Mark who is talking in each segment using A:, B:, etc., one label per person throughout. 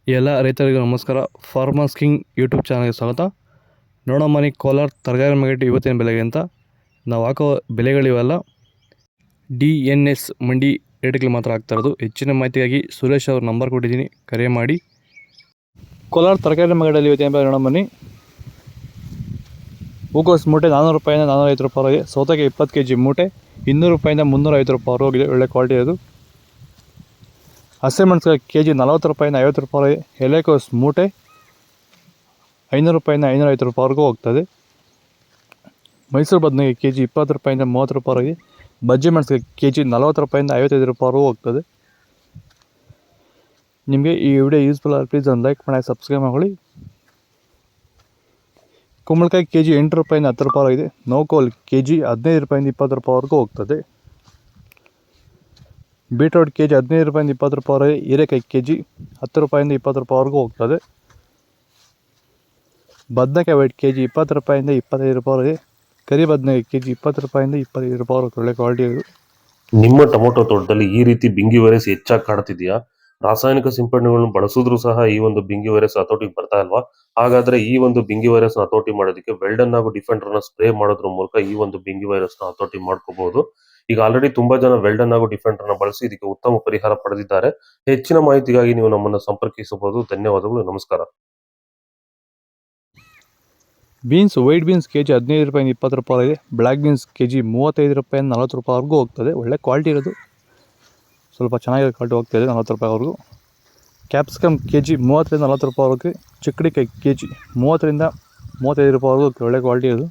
A: ಎಲ್ಲ ರೈತರಿಗೂ ನಮಸ್ಕಾರ. ಫಾರ್ಮರ್ಸ್ ಕಿಂಗ್ ಯೂಟ್ಯೂಬ್ ಚಾನಲ್ಗೆ ಸ್ವಾಗತ. ನೋಡೋ ಮನೆ ಕೋಲಾರ ತರಕಾರಿ ಮಾರ್ಕೆಟ್ ಇವತ್ತಿನ ಬೆಲೆಗೆ ಅಂತ ನಾವು ಹಾಕೋ ಬೆಲೆಗಳಿವೆಲ್ಲ DNS ಮಂಡಿ ರೇಟ್ಗಳು ಮಾತ್ರ ಆಗ್ತಾ ಇರೋದು. ಹೆಚ್ಚಿನ ಮಾಹಿತಿಗಾಗಿ ಸುರೇಶ್ ಅವ್ರ ನಂಬರ್ ಕೊಟ್ಟಿದ್ದೀನಿ, ಕರೆ ಮಾಡಿ. ಕೋಲಾರ ತರಕಾರಿ ಮಾರ್ಕೆಟಲ್ಲಿ ಇವತ್ತಿನ ಬೆಲೆ ನೋಡೋ ಬನ್ನಿ. ಹೂಕೋಸು ಮೂಟೆ 400 ರೂಪಾಯಿಂದ 450 ರೂಪಾಯಿ. ಸೌತೆಕಾಯಿ 20 kg ಮೂಟೆ 200 ರೂಪಾಯಿಂದ 350 ರೂಪಾಯಿ ಹೋಗಿದೆ. ಒಳ್ಳೆ ಕ್ವಾಲಿಟಿ ಅದು. ಹಸಿಮೆಣಸಿನಕಾಯಿ ಕೆಜಿ 40 ರೂಪಾಯಿಂದ 50 ರೂಪಾಯಿ. ಎಲೆಕೋಸು ಮೂಟೆ 500 ರೂಪಾಯಿಂದ 550 ರೂಪಾಯಿವರೆಗೂ ಹೋಗ್ತದೆ. ಮೈಸೂರು ಬದನೆಕಾಯಿ ಕೆಜಿ 20 ರೂಪಾಯಿಂದ 30 ರೂಪಾಯಿ. ಬಜ್ಜಿ ಮೆಣಸಿನಕಾಯಿ ಕೆಜಿ 40 ರೂಪಾಯಿಂದ 55 ರೂಪಾಯಿವರೆಗೂ ಹೋಗ್ತದೆ. ನಿಮಗೆ ಈ ವಿಡಿಯೋ ಯೂಸ್ಫುಲ್ ಆದರೆ ಪ್ಲೀಸ್ ಒಂದು ಲೈಕ್ ಮಾಡಿ, ಸಬ್ಸ್ಕ್ರೈಬ್ ಮಾಡಿ. ಕುಂಬಳಕಾಯಿ ಕೆಜಿ 8 ರೂಪಾಯಿಂದ 10 ರೂಪಾಯಿ ಆಗಿದೆ. ನೋಕೋಲ್ ಕೆಜಿ 15 ರೂಪಾಯಿಂದ 20 ರೂಪಾಯಿವರೆಗೂ ಹೋಗ್ತದೆ. ಬೀಟ್ರೋಟ್ ಕೆಜಿ 15 ರೂಪಾಯಿಂದ 20 ರೂಪಾಯಿ. ಹೀರೆಕಾಯಿ ಕೆಜಿ 10 ರೂಪಾಯಿಂದ 20 ರೂಪಾಯಿವರೆಗೂ ಹೋಗ್ತದೆ. ಬದನೆಕಾಯಿ ವೈಟ್ ಕೆಜಿ 20 ರೂಪಾಯಿಂದ 25 ರೂಪಾಯಿ. ಕರಿ ಬದನೆಕಾಯಿ ಕೆಜಿ 20 ರೂಪಾಯಿಂದ 25 ರೂಪಾಯಿ. ಒಳ್ಳೆ ಕ್ವಾಲಿಟಿ ಇದು.
B: ನಿಮ್ಮ ಟೊಮೊಟೊ ತೋಟದಲ್ಲಿ ಈ ರೀತಿ ಬಿಂಗಿ ವೈರಸ್ ಹೆಚ್ಚಾಗಿ ಕಾಡ್ತಿದೆಯಾ? ರಾಸಾಯನಿಕ ಸಿಂಪಡಣೆಗಳನ್ನು ಬಳಸಿದ್ರು ಸಹ ಈ ಒಂದು ಬಿಂಗಿ ವೈರಸ್ ಹತೋಟಿಗೆ ಬರ್ತಾ ಇಲ್ವಾ? ಹಾಗಾದ್ರೆ ಈ ಒಂದು ಬಿಂಗಿ ವೈರಸ್ ಹತೋಟಿ ಮಾಡೋದಕ್ಕೆ ವೆಲ್ಡನ್ ಹಾಗೂ ಡಿಫೆಂಡರ್ ನ ಸ್ಪ್ರೇ ಮಾಡೋದ್ರ ಮೂಲಕ ಈ ಒಂದು ಬಿಂಗಿ ವೈರಸ್ ನ ಹತೋಟಿ ಮಾಡ್ಕೋಬಹುದು. ಈಗ ಆಲ್ರೆಡಿ ತುಂಬಾ ಜನ ವೆಲ್ಡನ್ ಹಾಗೂ ಡಿಫೆಂಡರ್ ನ ಬಳಸಿ ಇದಕ್ಕೆ ಉತ್ತಮ ಪರಿಹಾರ ಪಡೆದಿದ್ದಾರೆ. ಹೆಚ್ಚಿನ ಮಾಹಿತಿಗಾಗಿ ನೀವು ನಮ್ಮನ್ನು ಸಂಪರ್ಕಿಸಬಹುದು. ಧನ್ಯವಾದಗಳು, ನಮಸ್ಕಾರ.
A: ಬೀನ್ಸ್ ವೈಟ್ ಬೀನ್ಸ್ ಕೆಜಿ 15 ರೂಪಾಯಿಂದ 20 ರೂಪಾಯಿ ಇದೆ. ಬ್ಲ್ಯಾಕ್ ಬೀನ್ಸ್ ಕೆಜಿ 35 ರೂಪಾಯಿಂದ 40 ರೂಪಾಯಿವರೆಗೂ ಹೋಗ್ತದೆ. ಒಳ್ಳೆ ಕ್ವಾಲಿಟಿ ಇರೋದು, ಸ್ವಲ್ಪ ಚೆನ್ನಾಗಿರೋ ಕ್ವಾಲಿಟಿ ಹೋಗ್ತಾಯಿದೆ 40 ರೂಪಾಯಿವರೆಗೂ. ಕ್ಯಾಪ್ಸಿಕಮ್ ಕೆಜಿ 30 ರಿಂದ 40 ರೂಪಾಯಿವರೆಗೆ. ಚಿಕ್ಕಡಿಕಾಯಿ ಕೆಜಿ 30 ರಿಂದ 35 ರೂಪಾಯಿವರೆಗೂ. ಒಳ್ಳೆ ಕ್ವಾಲಿಟಿ ಇದು.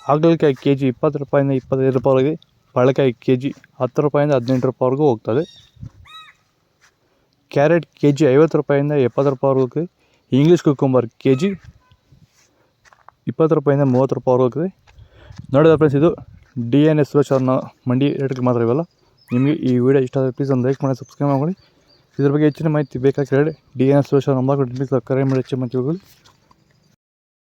A: ಹಾಗಲಕಾಯಿ ಕೆಜಿ 20 ರೂಪಾಯಿಂದ 25 ರೂಪಾಯಿವರೆಗೆ. ಬಾಳೆಕಾಯಿ ಕೆಜಿ 10 ರೂಪಾಯಿಂದ 18 ರೂಪಾಯಿವರೆಗೂ ಹೋಗ್ತದೆ. ಕ್ಯಾರೆಟ್ ಕೆಜಿ 50 ರೂಪಾಯಿಂದ 70 ರೂಪಾಯಿವರೆಗೂ. ಇಂಗ್ಲೀಷ್ ಕುಕುಂಬರ್ ಕೆಜಿ 20 ರೂಪಾಯಿಂದ 30 ರೂಪಾಯಿವರೆಗೂ. ನೋಡಿದ ಫ್ರೆಂಡ್ಸ್, ಇದು DNS ಸುರೇಶ್ ಅವ್ರನ್ನ ಮಂಡಿ ರೇಟ್ಗೆ ಮಾತ್ರ ಇವೆಲ್ಲ. ನಿಮಗೆ ಈ ವಿಡಿಯೋ ಇಷ್ಟ ಆದರೆ ಪ್ಲೀಸ್ ಒಂದು ಲೈಕ್ ಮಾಡಿ, ಸಬ್ಸ್ಕ್ರೈಬ್ ಮಾಡಿ. ಇದ್ರ ಬಗ್ಗೆ ಹೆಚ್ಚಿನ ಮಾಹಿತಿ ಬೇಕಾಗಿ ಹೇಳಿ DNS ಸುರೇಶ್ ಅವ್ರ ನಂಬರ್ ಕೊಟ್ಟು ಕರೆ ಮಾಡಿ ಹೆಚ್ಚಿನ ಮಾಹಿತಿ ಹೋಗಲಿ.